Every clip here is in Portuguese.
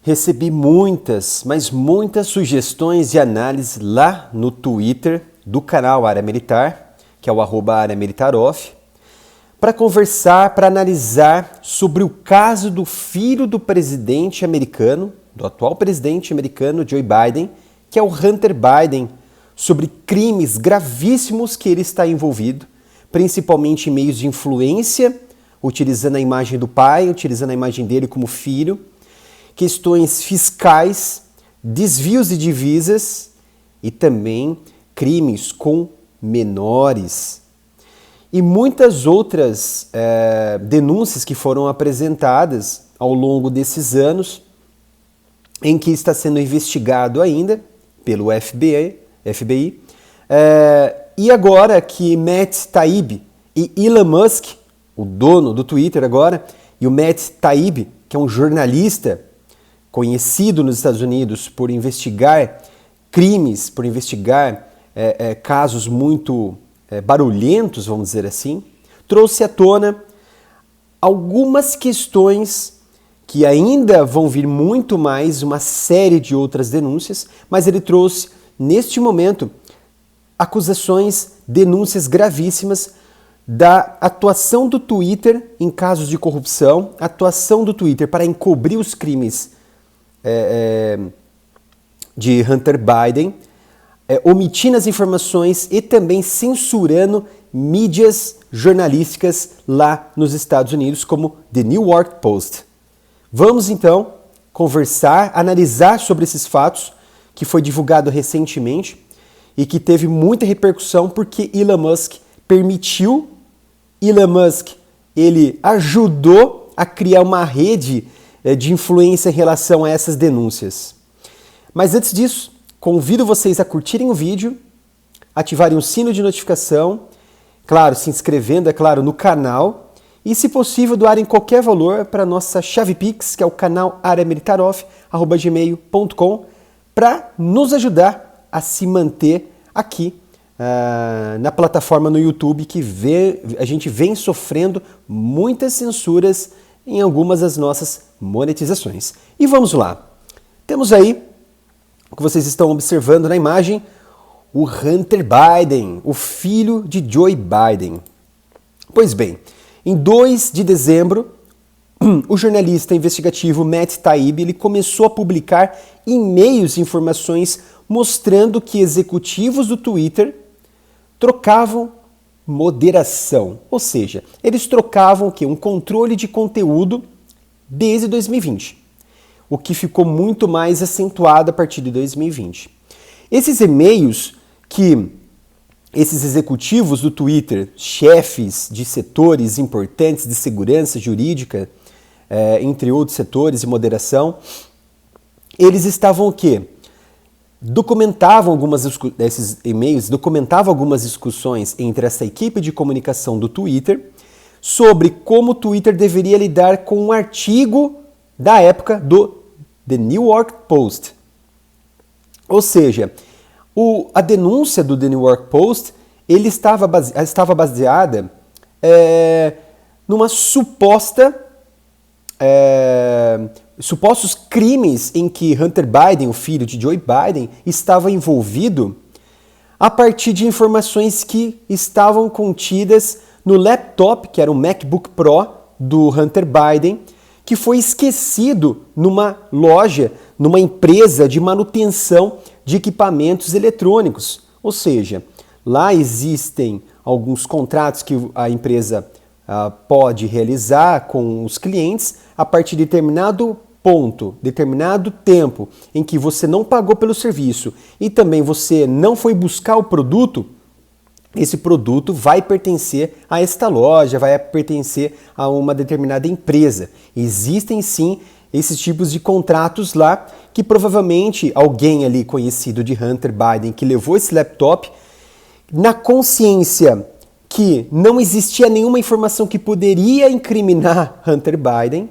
Recebi muitas, mas muitas sugestões e análises lá no Twitter do canal Área Militar, que é o @AreaMilitarOff, para conversar, para analisar sobre o caso do filho do presidente americano, do atual presidente americano Joe Biden, que é o Hunter Biden, sobre crimes gravíssimos que ele está envolvido, principalmente em meios de influência, utilizando a imagem do pai, utilizando a imagem dele como filho, questões fiscais, desvios de divisas e também crimes com menores. E muitas outras denúncias que foram apresentadas ao longo desses anos, em que está sendo investigado ainda pelo FBI. E agora que Matt Taibbi e Elon Musk, o dono do Twitter agora, e o Matt Taibbi, que é um jornalista conhecido nos Estados Unidos por investigar crimes, por investigar casos muito barulhentos, vamos dizer assim, trouxe à tona algumas questões que ainda vão vir muito mais, uma série de outras denúncias, mas ele trouxe, neste momento, acusações, denúncias gravíssimas da atuação do Twitter em casos de corrupção, atuação do Twitter para encobrir os crimes de Hunter Biden, omitindo as informações e também censurando mídias jornalísticas lá nos Estados Unidos, como The New York Post. Vamos então conversar, analisar sobre esses fatos que foi divulgado recentemente e que teve muita repercussão porque Elon Musk permitiu, ele ajudou a criar uma rede de influência em relação a essas denúncias. Mas antes disso, convido vocês a curtirem o vídeo, ativarem o sino de notificação, claro, se inscrevendo, é claro, no canal, e se possível doarem qualquer valor para a nossa chave Pix, que é o canal areamilitaroff@gmail.com, para nos ajudar a se manter aqui na plataforma no YouTube, que a gente vem sofrendo muitas censuras em algumas das nossas monetizações. E vamos lá. Temos aí, o que vocês estão observando na imagem, o Hunter Biden, o filho de Joe Biden. Pois bem, em 2 de dezembro, o jornalista investigativo Matt Taibbi ele começou a publicar e-mails e informações mostrando que executivos do Twitter trocavam moderação, ou seja, eles trocavam o quê? Um controle de conteúdo desde 2020, o que ficou muito mais acentuado a partir de 2020. Esses e-mails que esses executivos do Twitter, chefes de setores importantes de segurança jurídica, entre outros setores e moderação, eles estavam o quê? Esses e-mails documentavam algumas discussões entre essa equipe de comunicação do Twitter sobre como o Twitter deveria lidar com um artigo da época do The New York Post. Ou seja, a denúncia do The New York Post ele estava baseada numa supostos crimes em que Hunter Biden, o filho de Joe Biden, estava envolvido a partir de informações que estavam contidas no laptop, que era o MacBook Pro do Hunter Biden, que foi esquecido numa loja, numa empresa de manutenção de equipamentos eletrônicos. Ou seja, lá existem alguns contratos que a empresa pode realizar com os clientes a partir de determinado ponto, determinado tempo em que você não pagou pelo serviço e também você não foi buscar o produto, esse produto vai pertencer a esta loja, vai pertencer a uma determinada empresa. Existem sim esses tipos de contratos lá que provavelmente alguém ali conhecido de Hunter Biden que levou esse laptop na consciência que não existia nenhuma informação que poderia incriminar Hunter Biden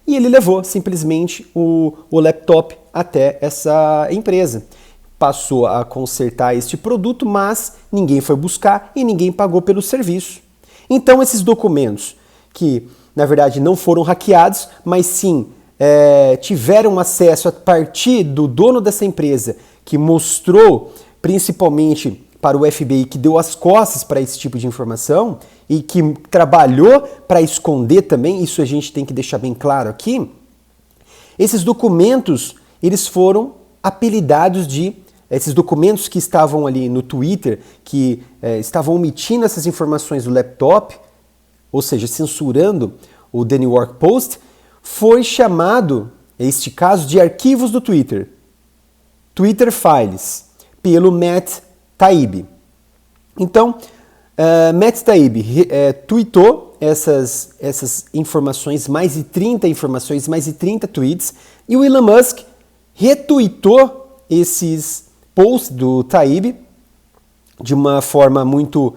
e ele levou simplesmente o laptop até essa empresa. Passou a consertar este produto, mas ninguém foi buscar e ninguém pagou pelo serviço. Então esses documentos, que na verdade não foram hackeados, mas sim tiveram acesso a partir do dono dessa empresa, que mostrou principalmente para o FBI, que deu as costas para esse tipo de informação e que trabalhou para esconder também, isso a gente tem que deixar bem claro aqui. Esses documentos, eles foram apelidados de... Esses documentos que estavam ali no Twitter, que estavam omitindo essas informações do laptop, ou seja, censurando o The New York Post, foi chamado, este caso, de arquivos do Twitter. Twitter Files, pelo Matt Taibbi. Então, Matt Taibbi tweetou essas informações, mais de 30 informações, mais de 30 tweets, e o Elon Musk retweetou esses posts do Taibbi de uma forma muito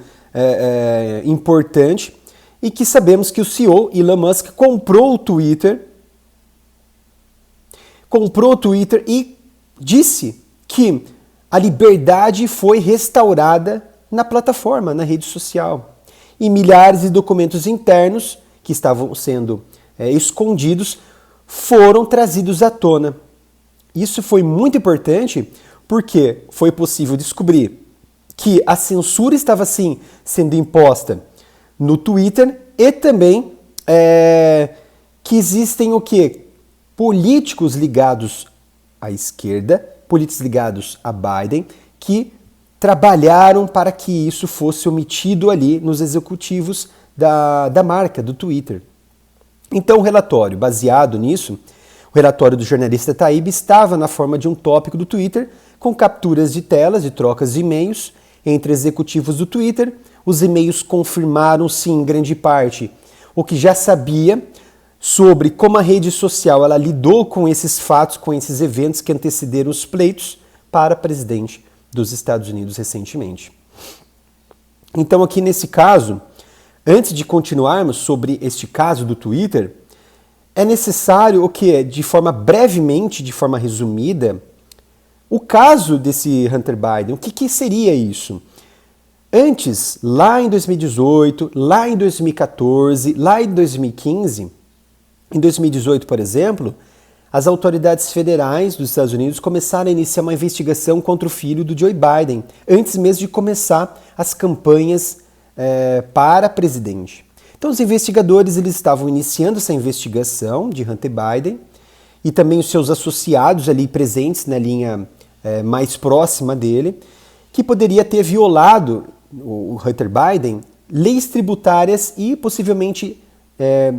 importante, e que sabemos que o CEO Elon Musk comprou o Twitter e disse que a liberdade foi restaurada na plataforma, na rede social. E milhares de documentos internos que estavam sendo escondidos foram trazidos à tona. Isso foi muito importante porque foi possível descobrir que a censura estava sim sendo imposta no Twitter e também que existem o quê? Políticos ligados à esquerda, políticos ligados a Biden, que trabalharam para que isso fosse omitido ali nos executivos da marca, do Twitter. Então o relatório, baseado nisso, o relatório do jornalista Taibbi estava na forma de um tópico do Twitter, com capturas de telas, de trocas de e-mails entre executivos do Twitter. Os e-mails confirmaram, sim, em grande parte, o que já sabia sobre como a rede social ela lidou com esses fatos, com esses eventos que antecederam os pleitos para presidente dos Estados Unidos recentemente. Então aqui nesse caso, antes de continuarmos sobre este caso do Twitter, é necessário o que? De forma brevemente, de forma resumida, o caso desse Hunter Biden. O que seria isso? Antes, lá em 2018, lá em 2014, lá em 2015, em 2018, por exemplo, as autoridades federais dos Estados Unidos começaram a iniciar uma investigação contra o filho do Joe Biden, antes mesmo de começar as campanhas para presidente. Então os investigadores eles estavam iniciando essa investigação de Hunter Biden e também os seus associados ali presentes na linha mais próxima dele, que poderia ter violado o Hunter Biden leis tributárias e possivelmente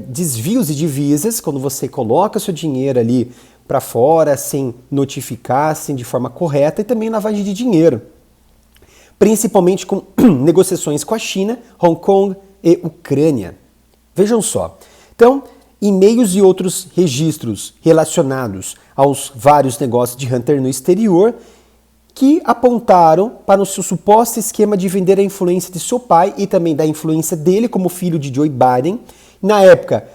desvios de divisas, quando você coloca seu dinheiro ali para fora sem notificar, sem de forma correta, e também lavagem de dinheiro, principalmente com negociações com a China, Hong Kong e Ucrânia. Vejam só. Então, e-mails e outros registros relacionados aos vários negócios de Hunter no exterior que apontaram para o seu suposto esquema de vender a influência de seu pai e também da influência dele como filho de Joe Biden. Na época,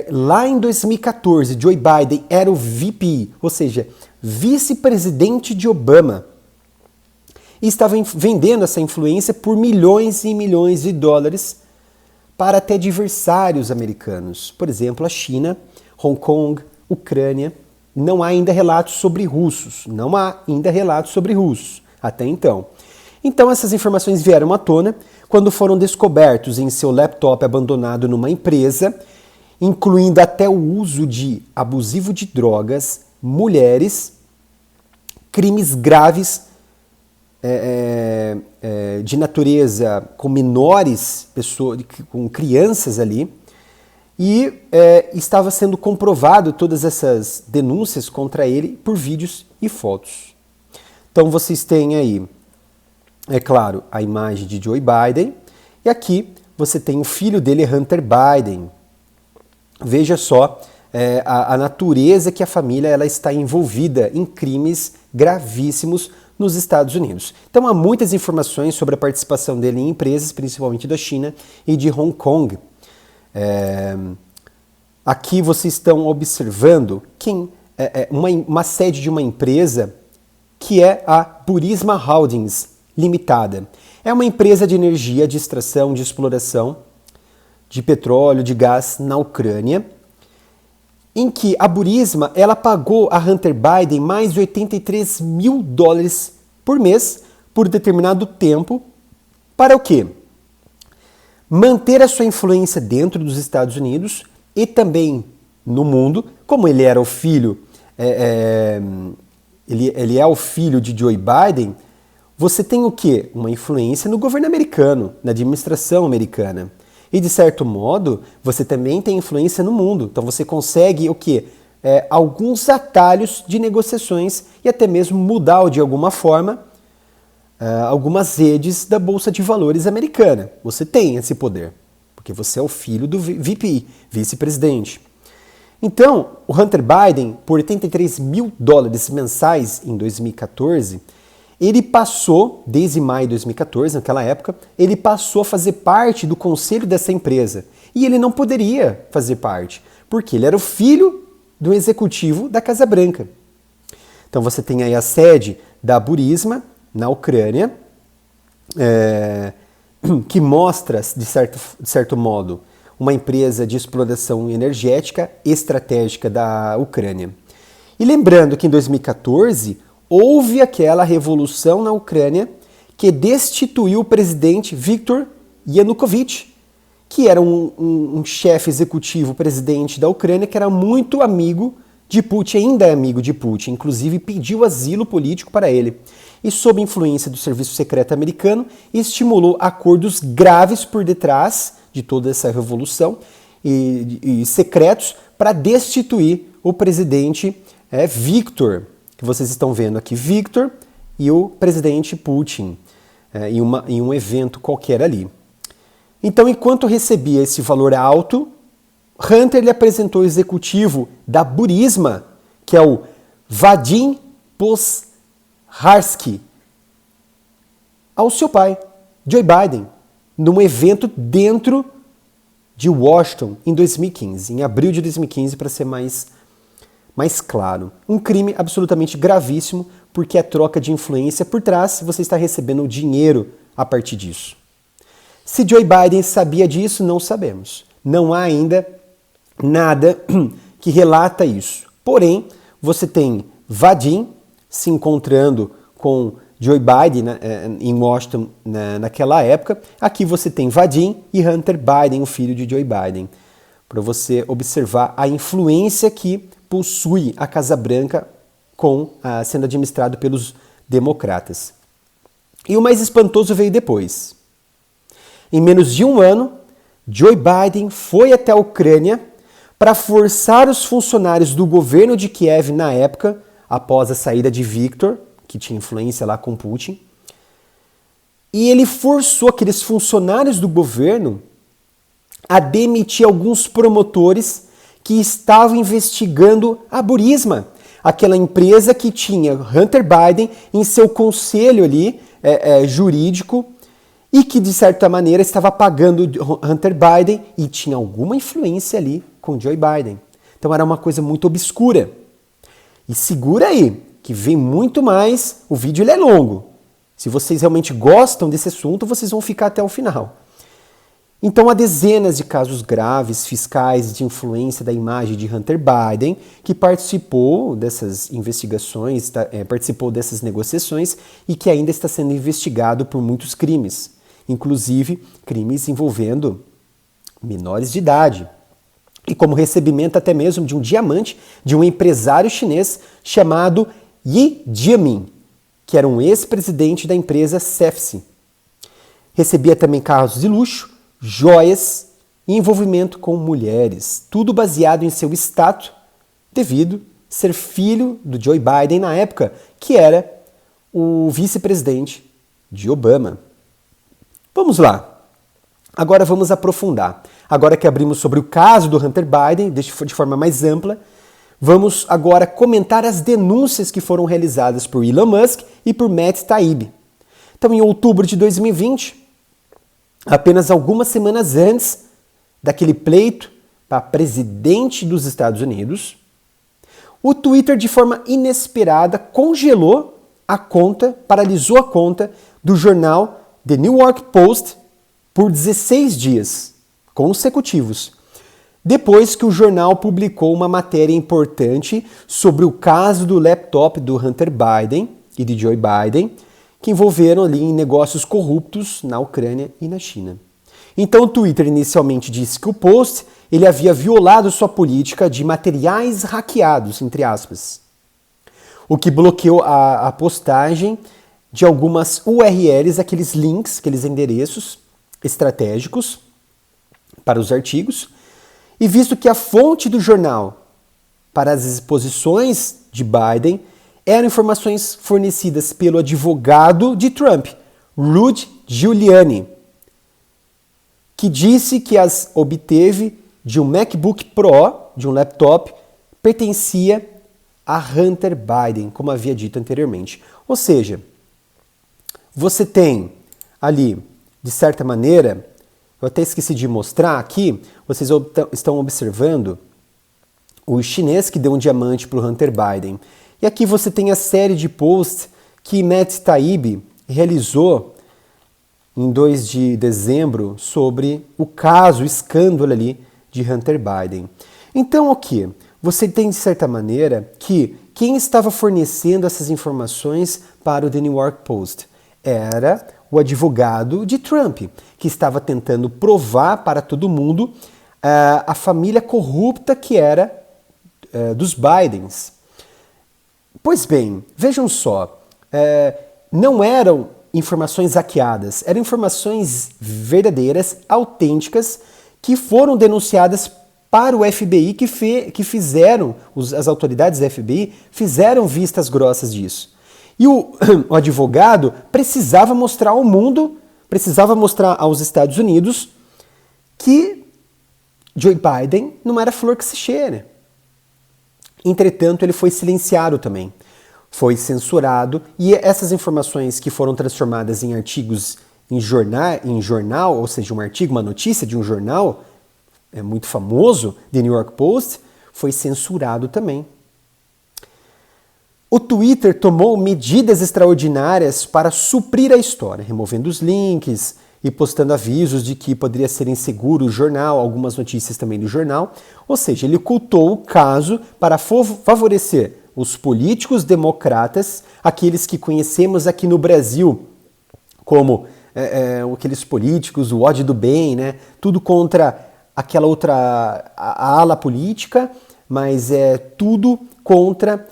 lá em 2014, Joe Biden era o VP, ou seja, vice-presidente de Obama, e estava vendendo essa influência por milhões e milhões de dólares para até adversários americanos, por exemplo, a China, Hong Kong, Ucrânia. Não há ainda relatos sobre russos, até então. Então essas informações vieram à tona quando foram descobertos em seu laptop abandonado numa empresa, incluindo até o uso de abusivo de drogas, mulheres, crimes graves de natureza com menores, com crianças ali, e estava sendo comprovado todas essas denúncias contra ele por vídeos e fotos. Então vocês têm aí, é claro, a imagem de Joe Biden, e aqui você tem o filho dele, Hunter Biden. Veja só a natureza que a família ela está envolvida em crimes gravíssimos nos Estados Unidos. Então há muitas informações sobre a participação dele em empresas, principalmente da China e de Hong Kong. Aqui vocês estão observando uma sede de uma empresa que é a Burisma Holdings Limitada. É uma empresa de energia, de extração, de exploração de petróleo, de gás na Ucrânia. em que a Burisma ela pagou a Hunter Biden mais de $83 mil por mês por determinado tempo para o quê? Manter a sua influência dentro dos Estados Unidos e também no mundo, como ele era o filho, ele é o filho de Joe Biden, você tem o quê? Uma influência no governo americano, na administração americana. E de certo modo, você também tem influência no mundo. Então você consegue o quê? Alguns atalhos de negociações e até mesmo mudar de alguma forma algumas redes da Bolsa de Valores americana. Você tem esse poder, porque você é o filho do VP, vice-presidente. Então, o Hunter Biden, por $83 mil mensais em 2014, ele passou, desde maio de 2014, naquela época, ele passou a fazer parte do conselho dessa empresa. E ele não poderia fazer parte, porque ele era o filho do executivo da Casa Branca. Então você tem aí a sede da Burisma, na Ucrânia, que mostra, de certo modo, uma empresa de exploração energética estratégica da Ucrânia. E lembrando que em 2014 houve aquela revolução na Ucrânia que destituiu o presidente Viktor Yanukovych, que era um chefe executivo presidente da Ucrânia que era muito amigo de Putin, ainda é amigo de Putin, inclusive pediu asilo político para ele. E sob influência do serviço secreto americano, estimulou acordos graves por detrás de toda essa revolução e secretos para destituir o presidente Viktor, que vocês estão vendo aqui, Viktor e o presidente Putin, em um evento qualquer ali. Então, enquanto recebia esse valor alto, Hunter lhe apresentou o executivo da Burisma, que é o Vadim Pozharsky, ao seu pai, Joe Biden, num evento dentro de Washington em 2015, em abril de 2015, para ser mais claro. Um crime absolutamente gravíssimo, porque é troca de influência por trás, você está recebendo dinheiro a partir disso. Se Joe Biden sabia disso, não sabemos. Não há ainda nada que relata isso. Porém, você tem Vadim se encontrando com Joe Biden em Washington naquela época. Aqui você tem Vadim e Hunter Biden, o filho de Joe Biden, para você observar a influência que possui a Casa Branca sendo administrado pelos democratas. E o mais espantoso veio depois. Em menos de um ano, Joe Biden foi até a Ucrânia para forçar os funcionários do governo de Kiev na época, após a saída de Viktor, que tinha influência lá com Putin, e ele forçou aqueles funcionários do governo a demitir alguns promotores que estavam investigando a Burisma, aquela empresa que tinha Hunter Biden em seu conselho ali jurídico e que, de certa maneira, estava pagando Hunter Biden e tinha alguma influência ali com Joe Biden. Então era uma coisa muito obscura. E segura aí, que vem muito mais, o vídeo ele é longo. Se vocês realmente gostam desse assunto, vocês vão ficar até o final. Então há dezenas de casos graves fiscais de influência da imagem de Hunter Biden, que participou dessas investigações, participou dessas negociações e que ainda está sendo investigado por muitos crimes, inclusive crimes envolvendo menores de idade. E como recebimento até mesmo de um diamante de um empresário chinês chamado Yi Jiamin, que era um ex-presidente da empresa CEFC. Recebia também carros de luxo, joias e envolvimento com mulheres, tudo baseado em seu status devido ser filho do Joe Biden na época, que era o vice-presidente de Obama. Vamos lá. Agora vamos aprofundar. Agora que abrimos sobre o caso do Hunter Biden, de forma mais ampla, vamos agora comentar as denúncias que foram realizadas por Elon Musk e por Matt Taibbi. Então, em outubro de 2020, apenas algumas semanas antes daquele pleito para presidente dos Estados Unidos, o Twitter, de forma inesperada, congelou a conta, paralisou a conta do jornal The New York Post por 16 dias consecutivos, depois que o jornal publicou uma matéria importante sobre o caso do laptop do Hunter Biden e de Joe Biden, que envolveram ali em negócios corruptos na Ucrânia e na China. Então o Twitter inicialmente disse que o post ele havia violado sua política de materiais hackeados, entre aspas, o que bloqueou a postagem de algumas URLs, aqueles links, aqueles endereços estratégicos para os artigos, e visto que a fonte do jornal para as exposições de Biden eram informações fornecidas pelo advogado de Trump, Rudy Giuliani, que disse que as obteve de um MacBook Pro, de um laptop, pertencia a Hunter Biden, como havia dito anteriormente. Ou seja, você tem ali, de certa maneira, eu até esqueci de mostrar aqui, vocês estão observando o chinês que deu um diamante para o Hunter Biden. E aqui você tem a série de posts que Matt Taibbi realizou em 2 de dezembro sobre o caso, o escândalo ali de Hunter Biden. Então o que? Você tem, de certa maneira, que quem estava fornecendo essas informações para o The New York Post era o advogado de Trump, que estava tentando provar para todo mundo a família corrupta que era dos Bidens. Pois bem, vejam só, não eram informações hackeadas, eram informações verdadeiras, autênticas, que foram denunciadas para o FBI, que fizeram, as autoridades da FBI fizeram vistas grossas disso. E o advogado precisava mostrar ao mundo, precisava mostrar aos Estados Unidos que Joe Biden não era flor que se cheira. Entretanto, ele foi silenciado também, foi censurado, e essas informações que foram transformadas em artigos em jornal, ou seja, um artigo, uma notícia de um jornal muito famoso, The New York Post, foi censurado também. O Twitter tomou medidas extraordinárias para suprir a história, removendo os links e postando avisos de que poderia ser inseguro o jornal, algumas notícias também do jornal. Ou seja, ele ocultou o caso para favorecer os políticos democratas, aqueles que conhecemos aqui no Brasil como aqueles políticos, o ódio do bem, né? Tudo contra aquela outra a ala política, mas é tudo contra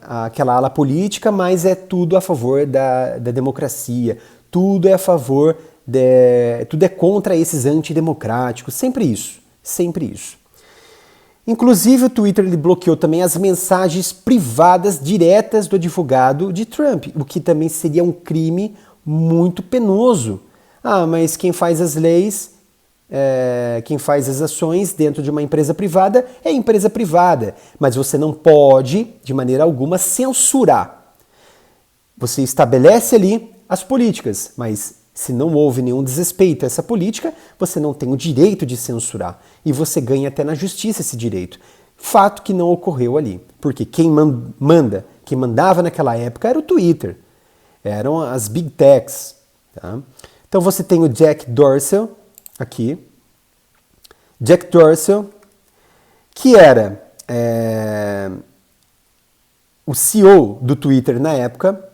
aquela ala política, mas é tudo a favor da democracia, tudo é a favor, tudo é contra esses antidemocráticos, sempre isso, sempre isso. Inclusive o Twitter ele bloqueou também as mensagens privadas diretas do advogado de Trump, o que também seria um crime muito penoso. Ah, mas quem faz as leis, quem faz as ações dentro de uma empresa privada é empresa privada, mas você não pode, de maneira alguma, censurar. Você estabelece ali as políticas, mas se não houve nenhum desrespeito a essa política, você não tem o direito de censurar. E você ganha até na justiça esse direito. Fato que não ocorreu ali. Porque quem mandava naquela época era o Twitter. Eram as Big Techs. Tá? Então você tem o Jack Dorsey aqui. Jack Dorsey, que era o CEO do Twitter na época,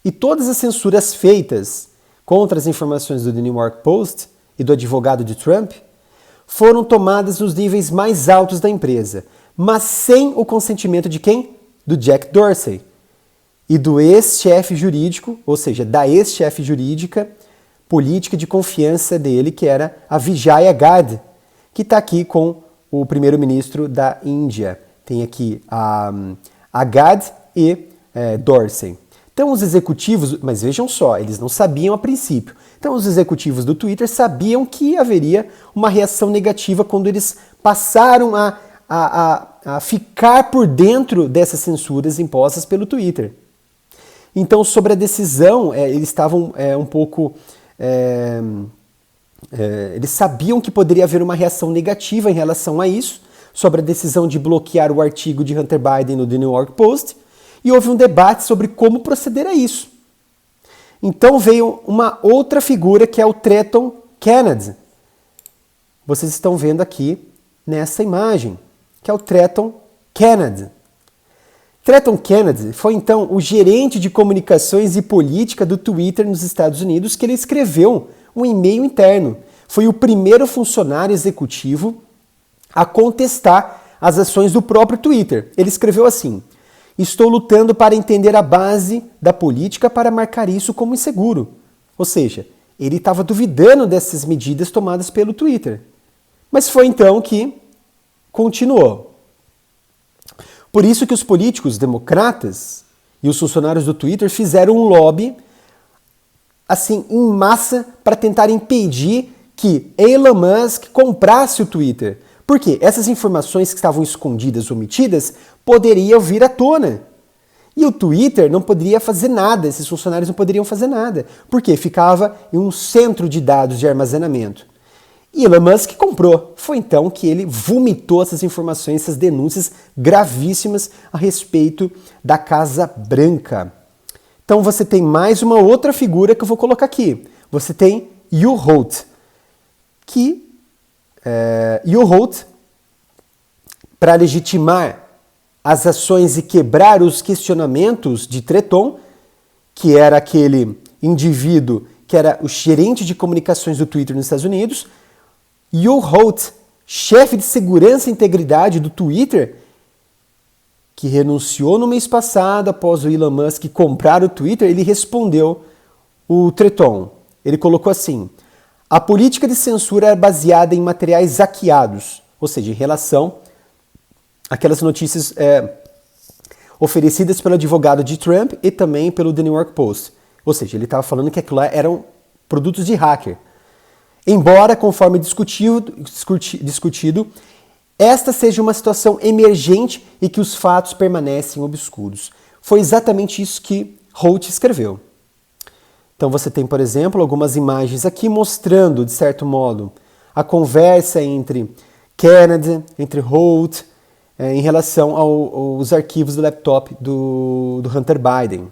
e todas as censuras feitas contra as informações do The New York Post e do advogado de Trump foram tomadas nos níveis mais altos da empresa, mas sem o consentimento de quem? Do Jack Dorsey e do ex-chefe jurídico, ou seja, da ex-chefe jurídica política de confiança dele, que era a Vijaya Gadde, que está aqui com o primeiro-ministro da Índia. Tem aqui a Gadde e Dorsey. Então os executivos, mas vejam só, eles não sabiam a princípio. Então os executivos do Twitter sabiam que haveria uma reação negativa quando eles passaram a ficar por dentro dessas censuras impostas pelo Twitter. Então sobre a decisão, eles estavam um pouco... eles sabiam que poderia haver uma reação negativa em relação a isso, sobre a decisão de bloquear o artigo de Hunter Biden no The New York Post, e houve um debate sobre como proceder a isso. Então veio uma outra figura que é o Trenton Kennedy. Vocês estão vendo aqui nessa imagem, que é o Tretton Kennedy. Tretton Kennedy foi então o gerente de comunicações e política do Twitter nos Estados Unidos, que ele escreveu um e-mail interno. Foi o primeiro funcionário executivo a contestar as ações do próprio Twitter. Ele escreveu assim: estou lutando para entender a base da política para marcar isso como inseguro. Ou seja, ele estava duvidando dessas medidas tomadas pelo Twitter. Mas foi então que continuou. Por isso que os políticos democratas e os funcionários do Twitter fizeram um lobby assim em massa para tentar impedir que Elon Musk comprasse o Twitter. Por quê? Essas informações que estavam escondidas, omitidas, poderiam vir à tona. E o Twitter não poderia fazer nada, esses funcionários não poderiam fazer nada. Por quê? Ficava em um centro de dados de armazenamento. E Elon Musk comprou. Foi então que ele vomitou essas informações, essas denúncias gravíssimas a respeito da Casa Branca. Então você tem mais uma outra figura que eu vou colocar aqui. Você tem Hugh Holt, Hugh Holt, para legitimar as ações e quebrar os questionamentos de Tretton, que era aquele indivíduo que era o gerente de comunicações do Twitter nos Estados Unidos, Hugh Holt, chefe de segurança e integridade do Twitter, que renunciou no mês passado após o Elon Musk comprar o Twitter, ele respondeu o Tretton. Ele colocou assim: a política de censura é baseada em materiais hackeados, ou seja, em relação àquelas notícias oferecidas pelo advogado de Trump e também pelo The New York Post. Ou seja, ele estava falando que aquilo lá eram produtos de hacker. Embora, conforme discutido, esta seja uma situação emergente e que os fatos permanecem obscuros. Foi exatamente isso que Holt escreveu. Então você tem, por exemplo, algumas imagens aqui mostrando, de certo modo, a conversa entre Kennedy, entre Holt, em relação aos arquivos do laptop do Hunter Biden.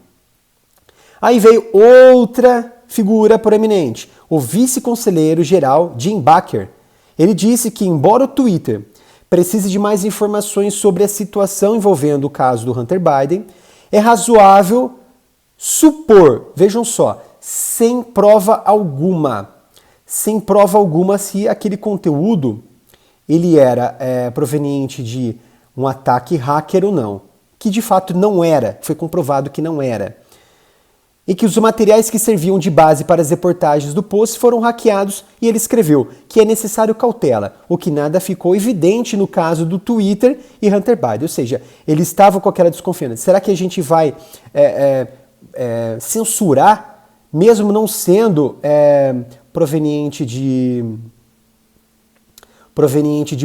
Aí veio outra figura proeminente, o vice-conselheiro geral Jim Baker. Ele disse que, embora o Twitter precise de mais informações sobre a situação envolvendo o caso do Hunter Biden, é razoável supor, vejam só, sem prova alguma, se aquele conteúdo ele era proveniente de um ataque hacker ou não, que de fato não era, foi comprovado que não era. E que os materiais que serviam de base para as reportagens do post foram hackeados, e ele escreveu que é necessário cautela, o que nada ficou evidente no caso do Twitter e Hunter Biden. Ou seja, ele estava com aquela desconfiança. Será que a gente vai censurar, mesmo não sendo proveniente de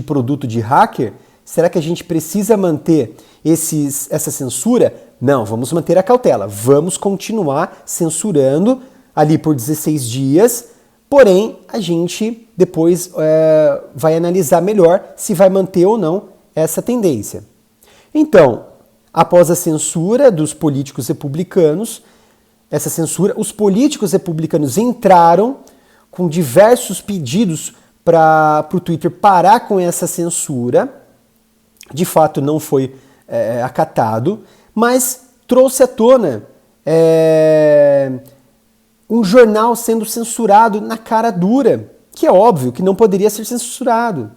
produto de hacker? Será que a gente precisa manter essa censura? Não, vamos manter a cautela. Vamos continuar censurando ali por 16 dias, porém a gente depois vai analisar melhor se vai manter ou não essa tendência. Então, após a censura dos políticos republicanos, os políticos republicanos entraram com diversos pedidos para o Twitter parar com essa censura. De fato não foi acatado, mas trouxe à tona um jornal sendo censurado na cara dura, que é óbvio que não poderia ser censurado.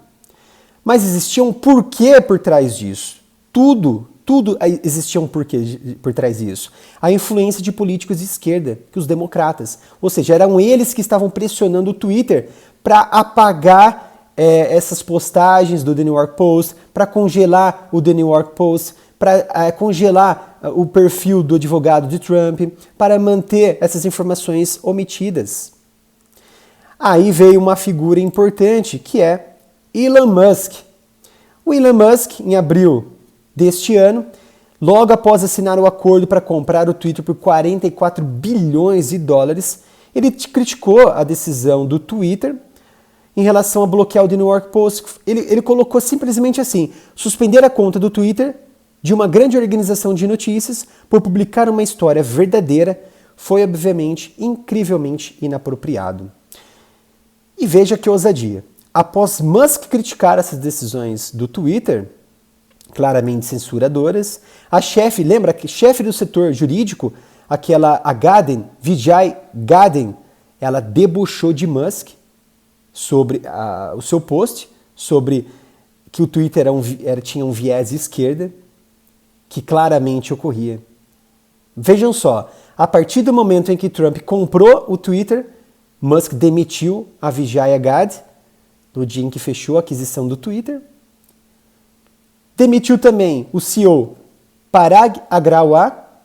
Mas existia um porquê por trás disso. Tudo existia um porquê por trás disso. A influência de políticos de esquerda, que os democratas. Ou seja, eram eles que estavam pressionando o Twitter para apagar essas postagens do The New York Post, para congelar o The New York Post, para congelar o perfil do advogado de Trump, para manter essas informações omitidas. Aí veio uma figura importante, que é Elon Musk. O Elon Musk, em abril deste ano, logo após assinar o acordo para comprar o Twitter por 44 bilhões de dólares, ele criticou a decisão do Twitter em relação a bloquear o The New York Post. Ele colocou simplesmente assim: suspender a conta do Twitter de uma grande organização de notícias por publicar uma história verdadeira foi, obviamente, incrivelmente inapropriado. E veja que ousadia. após Musk criticar essas decisões do Twitter, claramente censuradoras, a chefe, lembra que chefe do setor jurídico, a Gaden, Vijay Gaden, ela debochou de Musk sobre o seu post, sobre que o Twitter tinha um viés esquerda, que claramente ocorria. Vejam só, a partir do momento em que Trump comprou o Twitter, Musk demitiu a Vijay Gadde, no dia em que fechou a aquisição do Twitter. Demitiu também o CEO Parag Agrawal,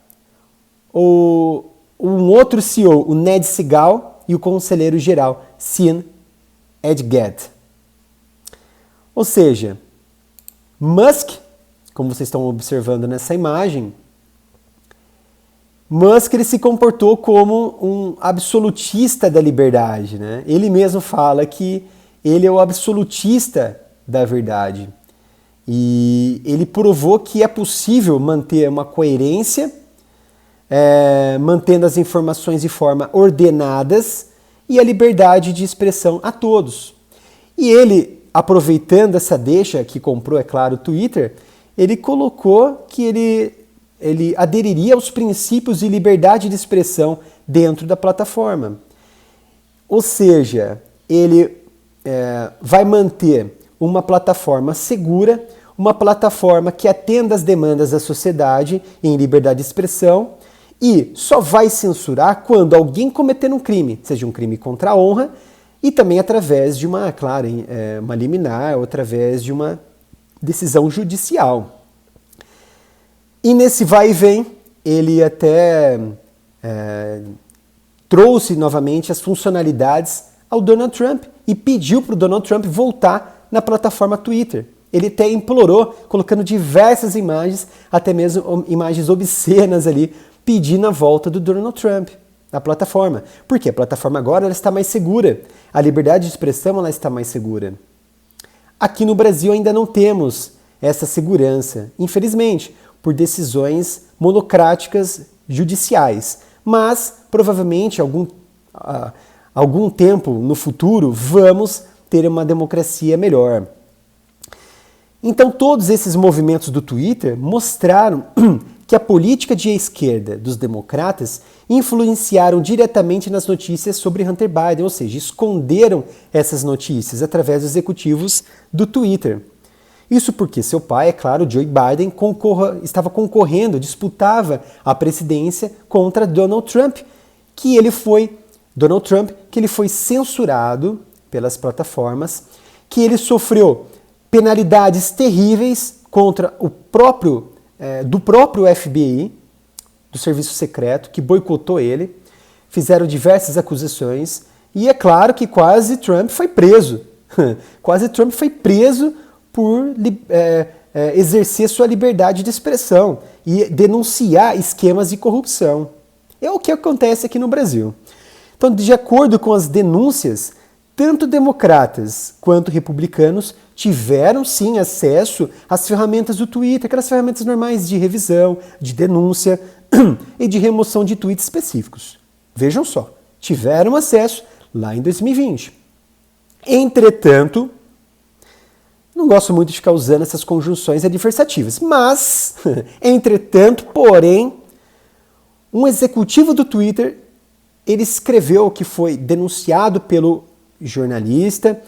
um outro CEO, o Ned Segal, e o conselheiro-geral Sean Edged. Ou seja, Musk, como vocês estão observando nessa imagem, Musk ele se comportou como um absolutista da liberdade, né? Ele mesmo fala que ele é o absolutista da verdade. E ele provou que é possível manter uma coerência, mantendo as informações de forma ordenadas e a liberdade de expressão a todos. E ele, aproveitando essa deixa que comprou, é claro, o Twitter, ele colocou que ele aderiria aos princípios de liberdade de expressão dentro da plataforma. Ou seja, ele vai manter uma plataforma segura, uma plataforma que atenda às demandas da sociedade em liberdade de expressão e só vai censurar quando alguém cometer um crime, seja um crime contra a honra, e também através de uma liminar ou através de uma decisão judicial. E nesse vai e vem, ele até trouxe novamente as funcionalidades ao Donald Trump e pediu para o Donald Trump voltar na plataforma Twitter. Ele até implorou, colocando diversas imagens, até mesmo imagens obscenas ali, pedindo a volta do Donald Trump na plataforma. Porque a plataforma agora ela está mais segura, a liberdade de expressão ela está mais segura. Aqui no Brasil ainda não temos essa segurança, infelizmente, por decisões monocráticas judiciais. Mas, provavelmente, algum tempo no futuro, vamos ter uma democracia melhor. Então, todos esses movimentos do Twitter mostraram que a política de esquerda dos democratas influenciaram diretamente nas notícias sobre Hunter Biden, ou seja, esconderam essas notícias através dos executivos do Twitter. Isso porque seu pai, é claro, Joe Biden, estava concorrendo, disputava a presidência contra Donald Trump, que ele foi censurado pelas plataformas, que ele sofreu penalidades terríveis contra do próprio FBI, do Serviço Secreto, que boicotou ele, fizeram diversas acusações, e é claro que quase Trump foi preso. Quase Trump foi preso por exercer sua liberdade de expressão e denunciar esquemas de corrupção. É o que acontece aqui no Brasil. Então, de acordo com as denúncias, tanto democratas quanto republicanos tiveram sim acesso às ferramentas do Twitter, aquelas ferramentas normais de revisão, de denúncia e de remoção de tweets específicos. Vejam só, tiveram acesso lá em 2020. Entretanto, não gosto muito de ficar usando essas conjunções adversativas, mas, entretanto, porém, um executivo do Twitter, ele escreveu que foi denunciado pelo jornalista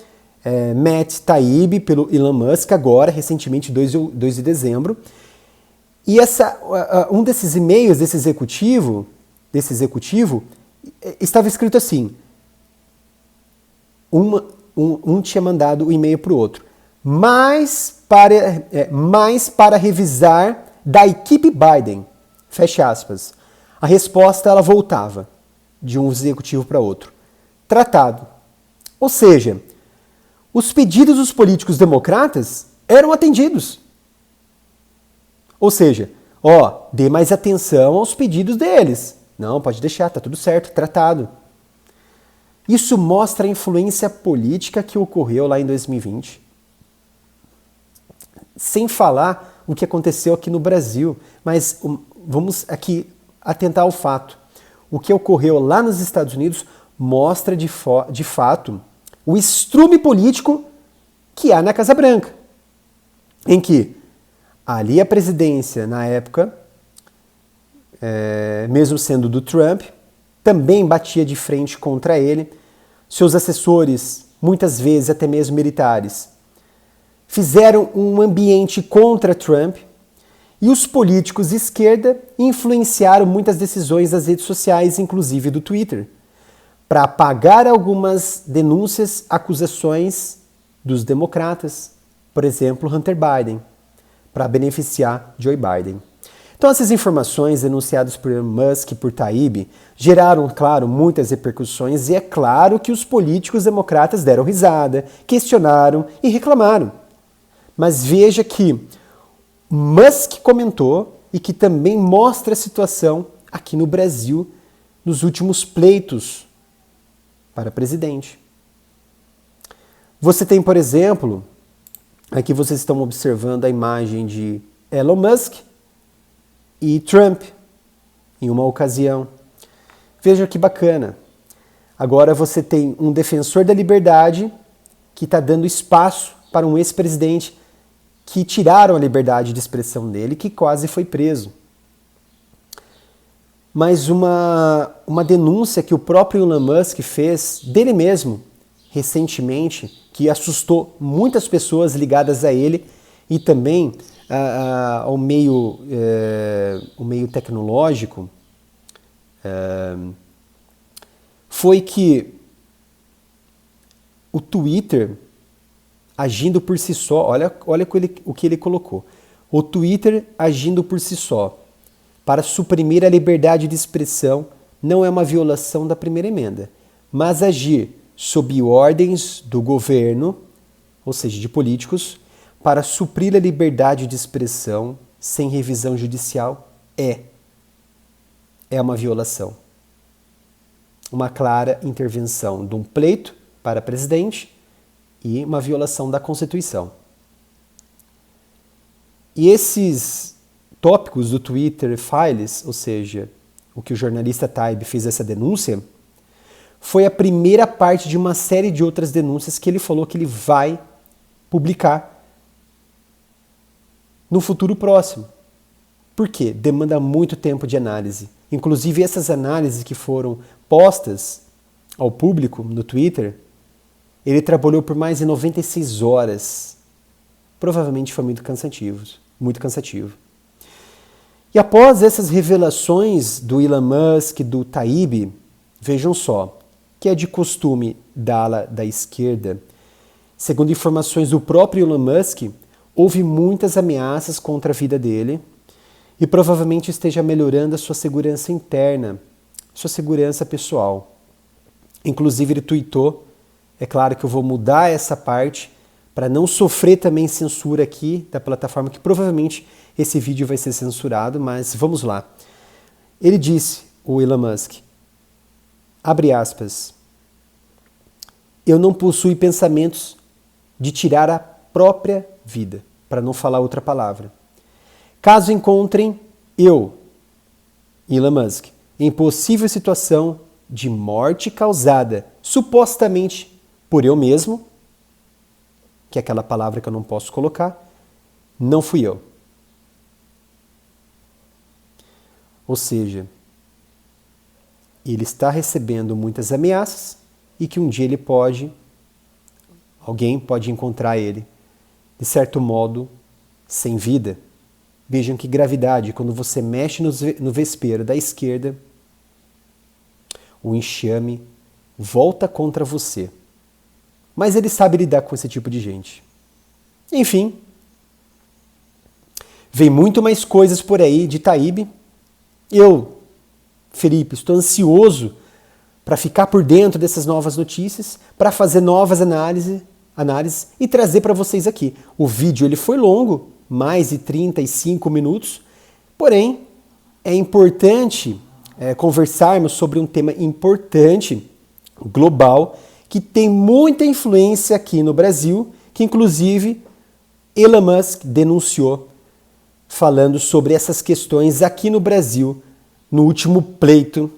Matt Taibbi, pelo Elon Musk, agora, recentemente, 2 de dezembro. E um desses e-mails desse executivo estava escrito assim, um tinha mandado o e-mail para o outro, mais para revisar da equipe Biden, fecha aspas. A resposta ela voltava de um executivo para outro. Tratado. Ou seja, os pedidos dos políticos democratas eram atendidos. Ou seja, dê mais atenção aos pedidos deles. Não, pode deixar, tá tudo certo, tratado. Isso mostra a influência política que ocorreu lá em 2020. Sem falar o que aconteceu aqui no Brasil, mas vamos aqui atentar ao fato. O que ocorreu lá nos Estados Unidos mostra de fato o estrume político que há na Casa Branca, em que ali a presidência, na época, mesmo sendo do Trump, também batia de frente contra ele. Seus assessores, muitas vezes até mesmo militares, fizeram um ambiente contra Trump e os políticos de esquerda influenciaram muitas decisões das redes sociais, inclusive do Twitter, para apagar algumas denúncias, acusações dos democratas, por exemplo, Hunter Biden, para beneficiar Joe Biden. Então essas informações denunciadas por Elon Musk e por Taibbi geraram, claro, muitas repercussões e é claro que os políticos democratas deram risada, questionaram e reclamaram. Mas veja que Musk comentou e que também mostra a situação aqui no Brasil nos últimos pleitos para presidente. Você tem, por exemplo, aqui vocês estão observando a imagem de Elon Musk e Trump em uma ocasião. Veja que bacana. Agora você tem um defensor da liberdade que está dando espaço para um ex-presidente que tiraram a liberdade de expressão dele, que quase foi preso. Mas uma denúncia que o próprio Elon Musk fez dele mesmo, recentemente, que assustou muitas pessoas ligadas a ele e também ao meio tecnológico, foi que o Twitter, agindo por si só, olha o que ele colocou. O Twitter agindo por si só, para suprimir a liberdade de expressão, não é uma violação da primeira emenda, mas agir sob ordens do governo, ou seja, de políticos, para suprir a liberdade de expressão sem revisão judicial é uma violação. Uma clara intervenção de um pleito para presidente e uma violação da Constituição. E esses tópicos do Twitter Files, ou seja, o que o jornalista Taibbi fez essa denúncia, foi a primeira parte de uma série de outras denúncias que ele falou que ele vai publicar no futuro próximo. Por quê? Demanda muito tempo de análise. Inclusive essas análises que foram postas ao público no Twitter, ele trabalhou por mais de 96 horas. Provavelmente foi muito cansativo. E após essas revelações do Elon Musk, do Taibbi, vejam só, que é de costume da ala da esquerda, segundo informações do próprio Elon Musk, houve muitas ameaças contra a vida dele e provavelmente esteja melhorando a sua segurança interna, sua segurança pessoal. Inclusive ele tweetou, é claro que eu vou mudar essa parte para não sofrer também censura aqui da plataforma, que provavelmente esse vídeo vai ser censurado, mas vamos lá. Ele disse, o Elon Musk, abre aspas, eu não possuo pensamentos de tirar a própria vida, para não falar outra palavra. Caso encontrem eu, Elon Musk, em possível situação de morte causada supostamente por eu mesmo, que é aquela palavra que eu não posso colocar, não fui eu. Ou seja, ele está recebendo muitas ameaças e que um dia alguém pode encontrar ele, de certo modo, sem vida. Vejam que gravidade, quando você mexe no vespeiro da esquerda, o enxame volta contra você. Mas ele sabe lidar com esse tipo de gente. Enfim, vem muito mais coisas por aí de Taibbi. Eu, Felipe, estou ansioso para ficar por dentro dessas novas notícias, para fazer novas análises e trazer para vocês aqui. O vídeo ele foi longo, mais de 35 minutos, porém é importante conversarmos sobre um tema importante, global, que tem muita influência aqui no Brasil, que inclusive Elon Musk denunciou, falando sobre essas questões aqui no Brasil, no último pleito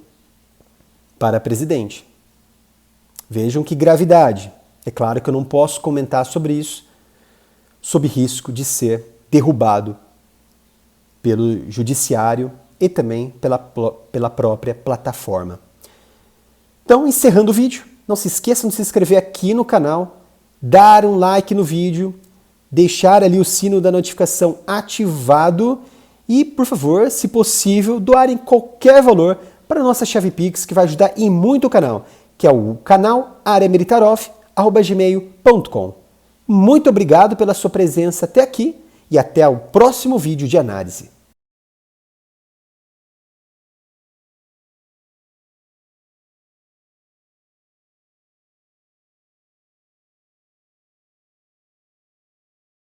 para presidente. Vejam que gravidade. É claro que eu não posso comentar sobre isso, sob risco de ser derrubado pelo judiciário e também pela própria plataforma. Então, encerrando o vídeo, não se esqueçam de se inscrever aqui no canal, dar um like no vídeo, deixar ali o sino da notificação ativado e, por favor, se possível, doarem qualquer valor para a nossa chave Pix, que vai ajudar em muito o canal, que é o canal areamilitaroff@gmail.com. Muito obrigado pela sua presença até aqui e até o próximo vídeo de análise.